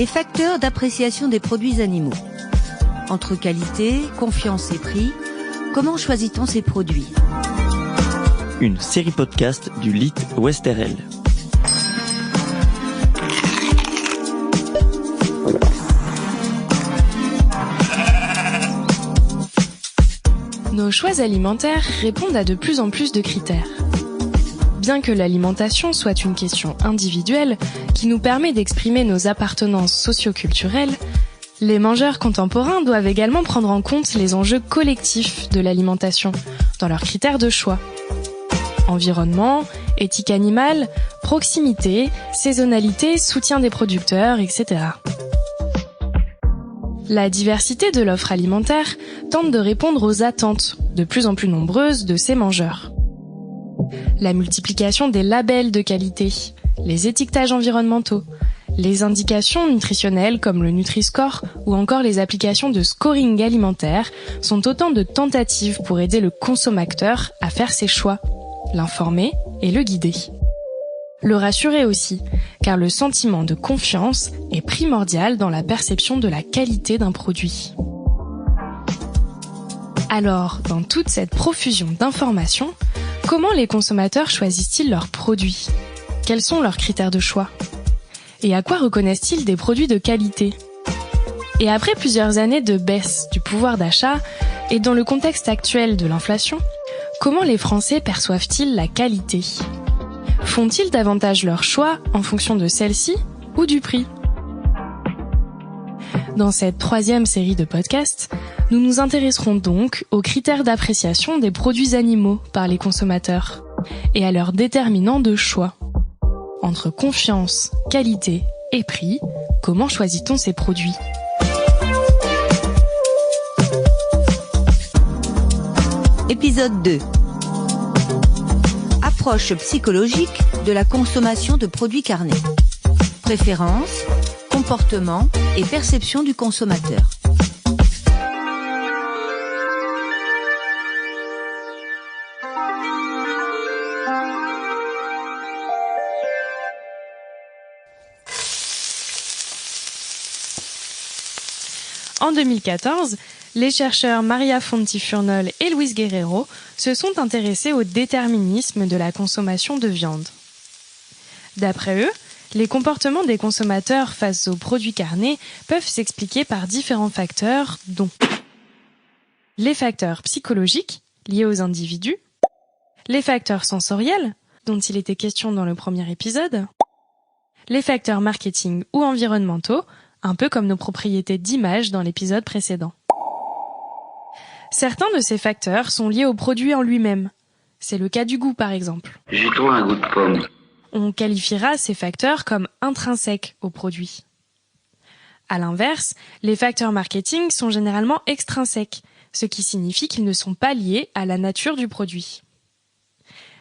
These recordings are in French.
Les facteurs d'appréciation des produits animaux. Entre qualité, confiance et prix, comment choisit-on ces produits ? Une série podcast du LIT Westerel. Nos choix alimentaires répondent à de plus en plus de critères. Bien que l'alimentation soit une question individuelle qui nous permet d'exprimer nos appartenances socio-culturelles, les mangeurs contemporains doivent également prendre en compte les enjeux collectifs de l'alimentation dans leurs critères de choix. Environnement, éthique animale, proximité, saisonnalité, soutien des producteurs, etc. La diversité de l'offre alimentaire tente de répondre aux attentes de plus en plus nombreuses de ces mangeurs. La multiplication des labels de qualité, les étiquetages environnementaux, les indications nutritionnelles comme le Nutri-Score ou encore les applications de scoring alimentaire sont autant de tentatives pour aider le consommateur à faire ses choix, l'informer et le guider. Le rassurer aussi, car le sentiment de confiance est primordial dans la perception de la qualité d'un produit. Alors, dans toute cette profusion d'informations, comment les consommateurs choisissent-ils leurs produits ? Quels sont leurs critères de choix ? Et à quoi reconnaissent-ils des produits de qualité ? Et après plusieurs années de baisse du pouvoir d'achat, et dans le contexte actuel de l'inflation, comment les Français perçoivent-ils la qualité ? Font-ils davantage leur choix en fonction de celle-ci ou du prix ? Dans cette troisième série de podcasts, nous nous intéresserons donc aux critères d'appréciation des produits animaux par les consommateurs et à leurs déterminants de choix. Entre confiance, qualité et prix, comment choisit-on ces produits ? Épisode 2. Approche psychologique de la consommation de produits carnés. Préférences, comportement et perception du consommateur. En 2014, les chercheurs Maria Fonti-Furnol et Luis Guerreiro se sont intéressés au déterminisme de la consommation de viande. D'après eux, les comportements des consommateurs face aux produits carnés peuvent s'expliquer par différents facteurs, dont les facteurs psychologiques liés aux individus, les facteurs sensoriels, dont il était question dans le premier épisode, les facteurs marketing ou environnementaux, un peu comme nos propriétés d'image dans l'épisode précédent. Certains de ces facteurs sont liés au produit en lui-même. C'est le cas du goût par exemple. J'ai trop un goût de pomme. On qualifiera ces facteurs comme intrinsèques au produit. À l'inverse, les facteurs marketing sont généralement extrinsèques, ce qui signifie qu'ils ne sont pas liés à la nature du produit.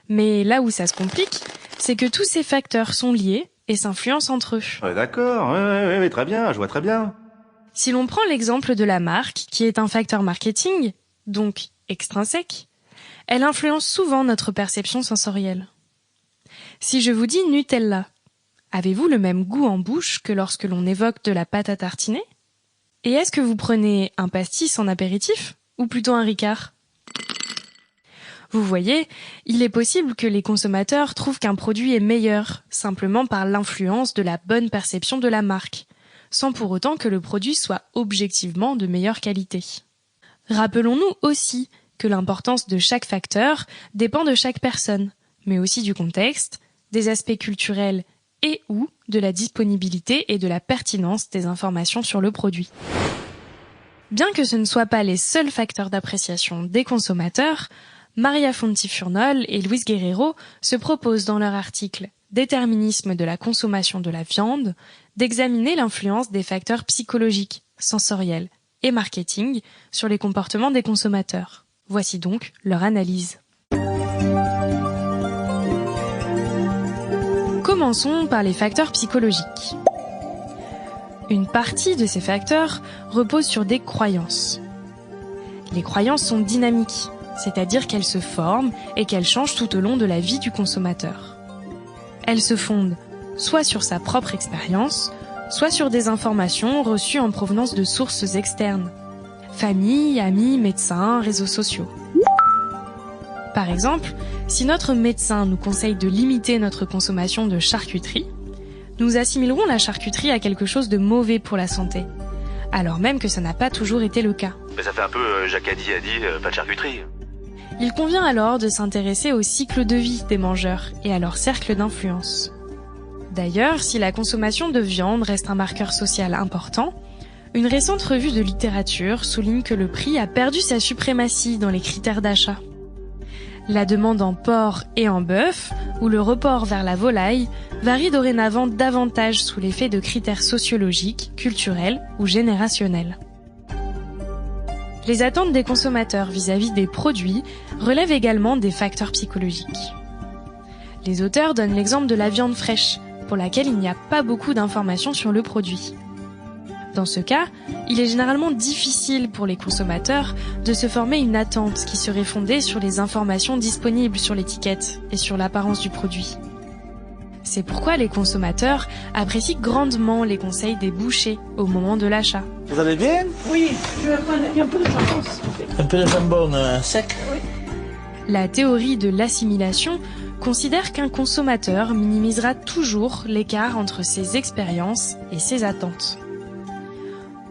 Mais là où ça se complique, c'est que tous ces facteurs sont liés et s'influencent entre eux. Ouais, d'accord, ouais, très bien, je vois très bien. Si l'on prend l'exemple de la marque, qui est un facteur marketing, donc extrinsèque, elle influence souvent notre perception sensorielle. Si je vous dis Nutella, avez-vous le même goût en bouche que lorsque l'on évoque de la pâte à tartiner ? Et est-ce que vous prenez un pastis en apéritif ou plutôt un Ricard ? Vous voyez, il est possible que les consommateurs trouvent qu'un produit est meilleur, simplement par l'influence de la bonne perception de la marque, sans pour autant que le produit soit objectivement de meilleure qualité. Rappelons-nous aussi que l'importance de chaque facteur dépend de chaque personne, mais aussi du contexte, des aspects culturels et ou de la disponibilité et de la pertinence des informations sur le produit. Bien que ce ne soient pas les seuls facteurs d'appréciation des consommateurs, Maria Fonti-Furnol et Luis Guerreiro se proposent dans leur article « Déterminisme de la consommation de la viande » d'examiner l'influence des facteurs psychologiques, sensoriels et marketing sur les comportements des consommateurs. Voici donc leur analyse. Commençons par les facteurs psychologiques. Une partie de ces facteurs repose sur des croyances. Les croyances sont dynamiques, c'est-à-dire qu'elles se forment et qu'elles changent tout au long de la vie du consommateur. Elles se fondent soit sur sa propre expérience, soit sur des informations reçues en provenance de sources externes. Famille, amis, médecins, réseaux sociaux. Par exemple, si notre médecin nous conseille de limiter notre consommation de charcuterie, nous assimilerons la charcuterie à quelque chose de mauvais pour la santé, alors même que ça n'a pas toujours été le cas. Mais ça fait un peu Jacques a dit, pas de charcuterie. Il convient alors de s'intéresser au cycle de vie des mangeurs et à leur cercle d'influence. D'ailleurs, si la consommation de viande reste un marqueur social important, une récente revue de littérature souligne que le prix a perdu sa suprématie dans les critères d'achat. La demande en porc et en bœuf, ou le report vers la volaille, varie dorénavant davantage sous l'effet de critères sociologiques, culturels ou générationnels. Les attentes des consommateurs vis-à-vis des produits relèvent également des facteurs psychologiques. Les auteurs donnent l'exemple de la viande fraîche, pour laquelle il n'y a pas beaucoup d'informations sur le produit. Dans ce cas, il est généralement difficile pour les consommateurs de se former une attente qui serait fondée sur les informations disponibles sur l'étiquette et sur l'apparence du produit. C'est pourquoi les consommateurs apprécient grandement les conseils des bouchers au moment de l'achat. Vous allez bien? Oui, je vais prendre un peu de jambon, s'il vous plaît. Un peu de jambon sec? Oui. La théorie de l'assimilation considère qu'un consommateur minimisera toujours l'écart entre ses expériences et ses attentes.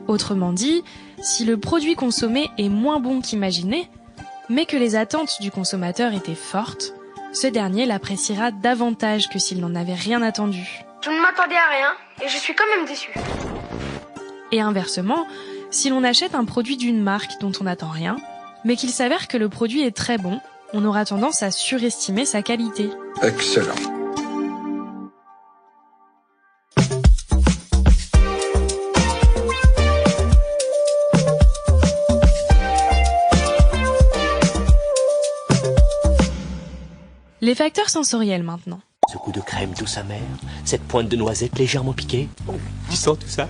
Autrement dit, si le produit consommé est moins bon qu'imaginé, mais que les attentes du consommateur étaient fortes, ce dernier l'appréciera davantage que s'il n'en avait rien attendu. Je ne m'attendais à rien et je suis quand même déçu. Et inversement, si l'on achète un produit d'une marque dont on n'attend rien, mais qu'il s'avère que le produit est très bon, on aura tendance à surestimer sa qualité. Excellent. Les facteurs sensoriels maintenant. Ce goût de crème douce amère, cette pointe de noisette légèrement piquée. Oh, tu sens tout ça?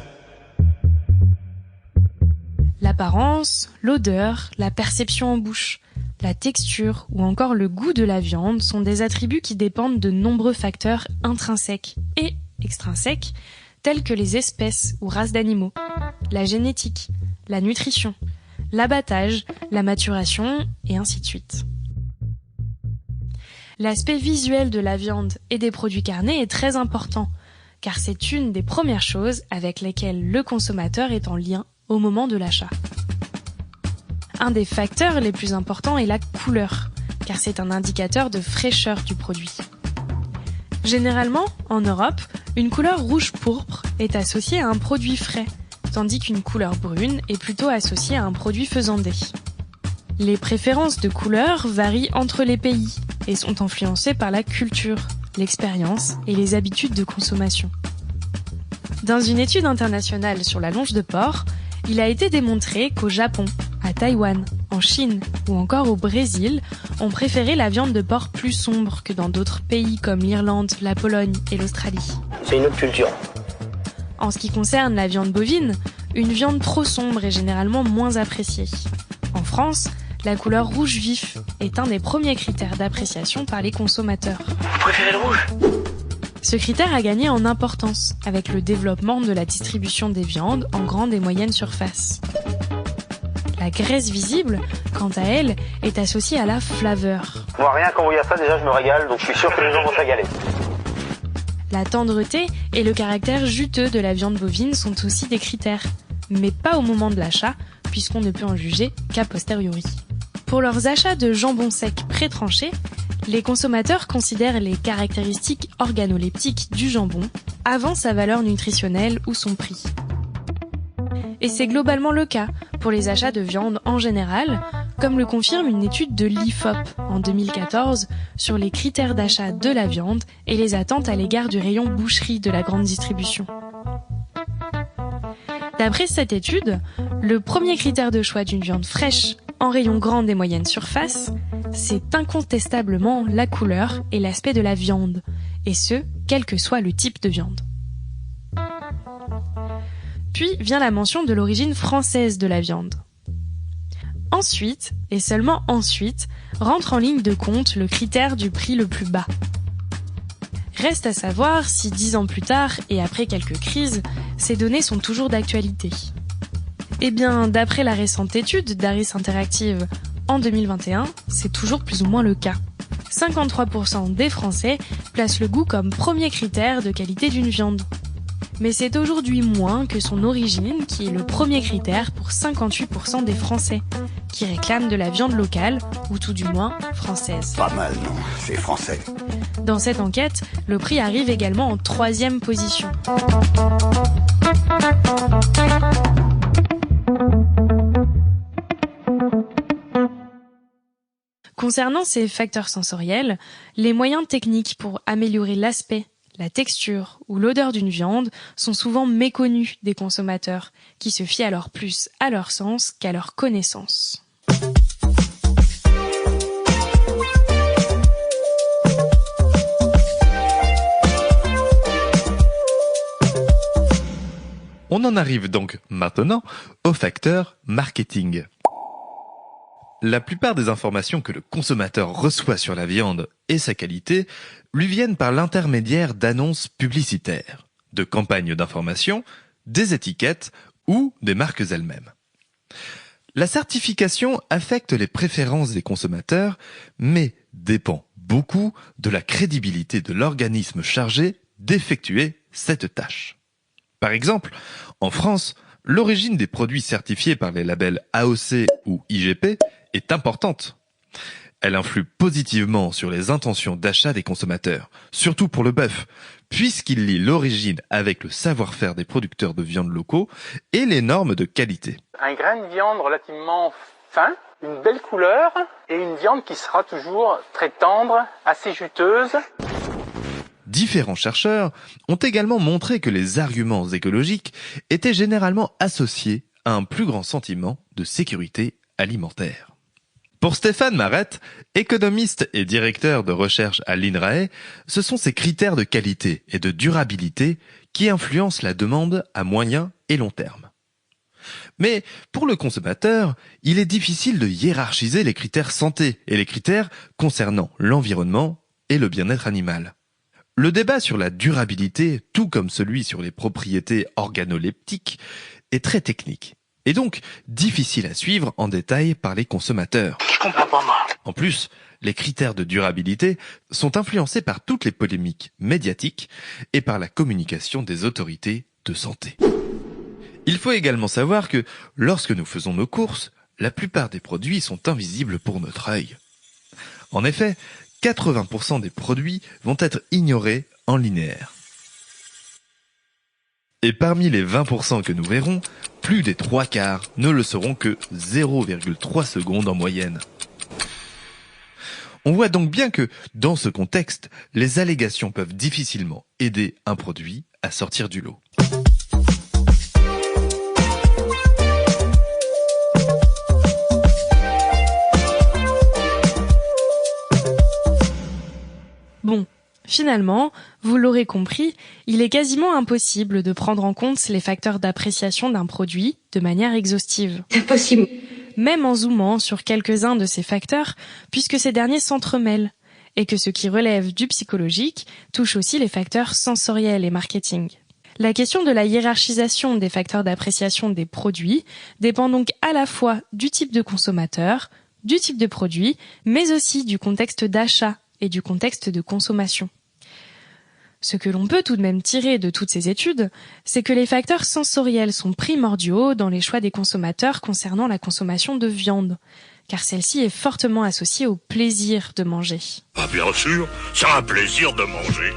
L'apparence, l'odeur, la perception en bouche, la texture ou encore le goût de la viande sont des attributs qui dépendent de nombreux facteurs intrinsèques et extrinsèques, tels que les espèces ou races d'animaux, la génétique, la nutrition, l'abattage, la maturation et ainsi de suite. L'aspect visuel de la viande et des produits carnés est très important, car c'est une des premières choses avec lesquelles le consommateur est en lien au moment de l'achat. Un des facteurs les plus importants est la couleur, car c'est un indicateur de fraîcheur du produit. Généralement, en Europe, une couleur rouge-pourpre est associée à un produit frais, tandis qu'une couleur brune est plutôt associée à un produit faisandé. Les préférences de couleurs varient entre les pays et sont influencées par la culture, l'expérience et les habitudes de consommation. Dans une étude internationale sur la longe de porc, il a été démontré qu'au Japon, à Taïwan, en Chine ou encore au Brésil, on préférait la viande de porc plus sombre que dans d'autres pays comme l'Irlande, la Pologne et l'Australie. C'est une autre culture. En ce qui concerne la viande bovine, une viande trop sombre est généralement moins appréciée. En France, la couleur rouge vif est un des premiers critères d'appréciation par les consommateurs. Vous préférez le rouge? Ce critère a gagné en importance avec le développement de la distribution des viandes en grande et moyenne surface. La graisse visible, quant à elle, est associée à la flaveur. Moi, rien qu'en voyant ça, déjà, je me régale, donc je suis sûr que les gens vont se régaler. La tendreté et le caractère juteux de la viande bovine sont aussi des critères, mais pas au moment de l'achat, puisqu'on ne peut en juger qu'a posteriori. Pour leurs achats de jambon sec pré-tranché, les consommateurs considèrent les caractéristiques organoleptiques du jambon avant sa valeur nutritionnelle ou son prix. Et c'est globalement le cas pour les achats de viande en général, comme le confirme une étude de l'IFOP en 2014 sur les critères d'achat de la viande et les attentes à l'égard du rayon boucherie de la grande distribution. D'après cette étude, le premier critère de choix d'une viande fraîche en rayon grande et moyenne surface, c'est incontestablement la couleur et l'aspect de la viande, et ce, quel que soit le type de viande. Puis vient la mention de l'origine française de la viande. Ensuite, et seulement ensuite, rentre en ligne de compte le critère du prix le plus bas. Reste à savoir si 10 ans plus tard et après quelques crises, ces données sont toujours d'actualité. Eh bien, d'après la récente étude d'Harris Interactive en 2021, c'est toujours plus ou moins le cas. 53% des Français placent le goût comme premier critère de qualité d'une viande. Mais c'est aujourd'hui moins que son origine qui est le premier critère pour 58% des Français, qui réclament de la viande locale, ou tout du moins française. Pas mal, non? C'est français. Dans cette enquête, le prix arrive également en 3e position. Concernant ces facteurs sensoriels, les moyens techniques pour améliorer l'aspect, la texture ou l'odeur d'une viande sont souvent méconnus des consommateurs, qui se fient alors plus à leur sens qu'à leur connaissance. On en arrive donc maintenant au facteur marketing. La plupart des informations que le consommateur reçoit sur la viande et sa qualité lui viennent par l'intermédiaire d'annonces publicitaires, de campagnes d'information, des étiquettes ou des marques elles-mêmes. La certification affecte les préférences des consommateurs, mais dépend beaucoup de la crédibilité de l'organisme chargé d'effectuer cette tâche. Par exemple, en France, l'origine des produits certifiés par les labels AOC ou IGP est importante. Elle influe positivement sur les intentions d'achat des consommateurs, surtout pour le bœuf, puisqu'il lie l'origine avec le savoir-faire des producteurs de viande locaux et les normes de qualité. Un grain de viande relativement fin, une belle couleur et une viande qui sera toujours très tendre, assez juteuse. Différents chercheurs ont également montré que les arguments écologiques étaient généralement associés à un plus grand sentiment de sécurité alimentaire. Pour Stéphane Marette, économiste et directeur de recherche à l'INRAE, ce sont ces critères de qualité et de durabilité qui influencent la demande à moyen et long terme. Mais pour le consommateur, il est difficile de hiérarchiser les critères santé et les critères concernant l'environnement et le bien-être animal. Le débat sur la durabilité, tout comme celui sur les propriétés organoleptiques, est très technique et donc difficile à suivre en détail par les consommateurs. Je comprends pas, moi. En plus, les critères de durabilité sont influencés par toutes les polémiques médiatiques et par la communication des autorités de santé. Il faut également savoir que lorsque nous faisons nos courses, la plupart des produits sont invisibles pour notre œil. En effet, 80% des produits vont être ignorés en linéaire. Et parmi les 20% que nous verrons, plus des 3/4 ne le seront que 0,3 secondes en moyenne. On voit donc bien que, dans ce contexte, les allégations peuvent difficilement aider un produit à sortir du lot. Bon, finalement, vous l'aurez compris, il est quasiment impossible de prendre en compte les facteurs d'appréciation d'un produit de manière exhaustive. C'est possible. Même en zoomant sur quelques-uns de ces facteurs, puisque ces derniers s'entremêlent, et que ce qui relève du psychologique touche aussi les facteurs sensoriels et marketing. La question de la hiérarchisation des facteurs d'appréciation des produits dépend donc à la fois du type de consommateur, du type de produit, mais aussi du contexte d'achat et du contexte de consommation. Ce que l'on peut tout de même tirer de toutes ces études, c'est que les facteurs sensoriels sont primordiaux dans les choix des consommateurs concernant la consommation de viande, car celle-ci est fortement associée au plaisir de manger. Ah bien sûr, c'est un plaisir de manger.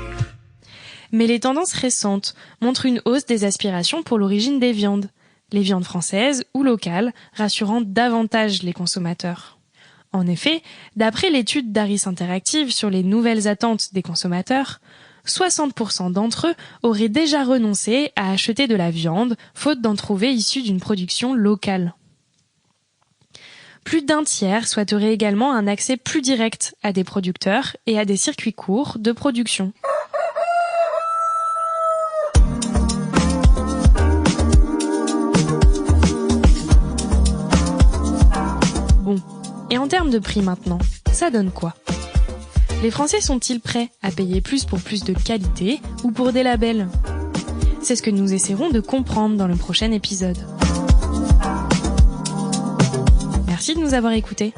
Mais les tendances récentes montrent une hausse des aspirations pour l'origine des viandes, les viandes françaises ou locales, rassurant davantage les consommateurs. En effet, d'après l'étude d'Harris Interactive sur les nouvelles attentes des consommateurs, 60% d'entre eux auraient déjà renoncé à acheter de la viande, faute d'en trouver issue d'une production locale. Plus d'un tiers souhaiterait également un accès plus direct à des producteurs et à des circuits courts de production. Bon. Et en termes de prix maintenant, ça donne quoi ? Les Français sont-ils prêts à payer plus pour plus de qualité ou pour des labels ? C'est ce que nous essaierons de comprendre dans le prochain épisode. Merci de nous avoir écoutés.